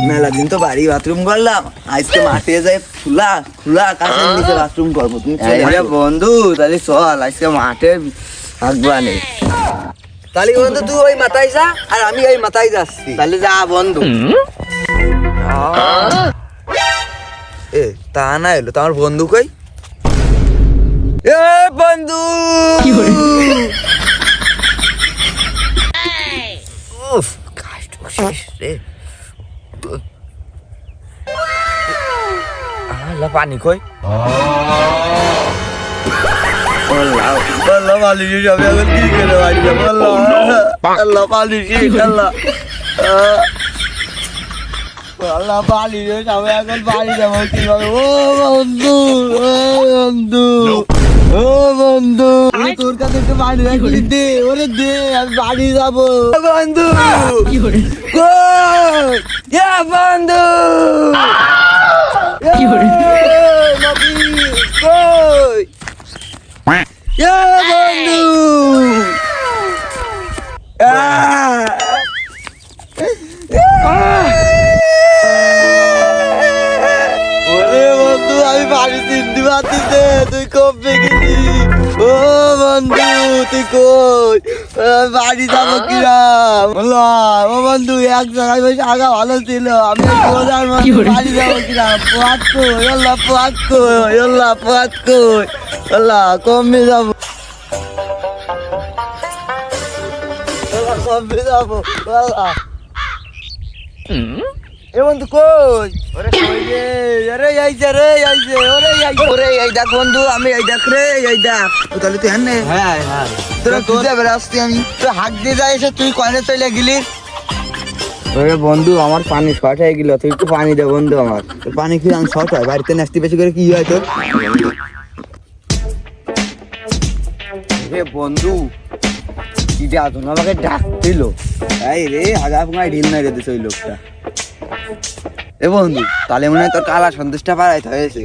মেলা দিন তো বাড়ি বাথরুম করলাম, আজকে মাঠে যাই খোলা খোলা আকাশের নিচে বাথরুম করবো। তুমি বন্ধু তাহলে চল আজকে মাঠে থাকবানে। তাহলে বন্ধু তুই ওই মাথায় যা আর আমি ওই মাথায় যাচ্ছি। তাহলে যা বন্ধু। এ তা না এলো তো আমার বন্ধু কই? এ বন্ধু উফ কাষ্ট শেষ রে। পানি কই? আল্লাহ পানি যাবে এখন কি করে বাড়ি যাবো? আল্লাহ পানি আল্লাহ আল্লাহ পানি যাবে এখন বাড়ি যাবো কিভাবে? ও বন্ধু ও বন্ধু ও বন্ধু তোর কাছে একটু পানি রাখলি দে, ওরে দে আমি বাড়ি যাবো। বন্ধু কই? বন্ধু কি করে কই? বন্ধু ওরে বন্ধু আমি বাড়ি চিনতে পারছি, তুই কবে গেলি? ও বন্ধু তুই কই? বাড়ি যাবো কিরাম? ও বন্ধু এক জায়গায় বসে আগা ভালো ছিল, আমি বাড়ি যাবো কিরাম? পোয়াত কই? আল্লাহ পোয়াত কই? আল্লাহ পোয়াত কই? আল্লাহ কমে যাবো, কমে যাবো আল্লাহ। এ বন্ধু কই? ওরে কই রে? আরে আইছে রে আইছে, ওরে আইছে ওরে এই দেখ বন্ধু আমি এই দেখ রে এই দেখ। তাহলে তুই হ্যাঁ হ্যাঁ হ্যাঁ তোরা খুঁজে বেড়াচ্ছি আমি, তুই হাত দিয়ে যাই এসে তুই কয়নে চলে গেলি? ওরে বন্ধু আমার পানি শর্ট হয়ে গেল, তুই একটু পানি দে বন্ধু। আমার পানি কি আমি শর্ট হয় বাড়িতে নাচতে বেশি করে কি হয় তোর? রে বন্ধু কি যে আজ আমাকে ডাক দিল, এই রে আগা ফুঙায় ঢিল মেরে দিছে ওই লোকটা। এ বন্ধু তাহলে মনে হয় তোর কালা সন্দেশটা পাড়াইতে হয়েছে।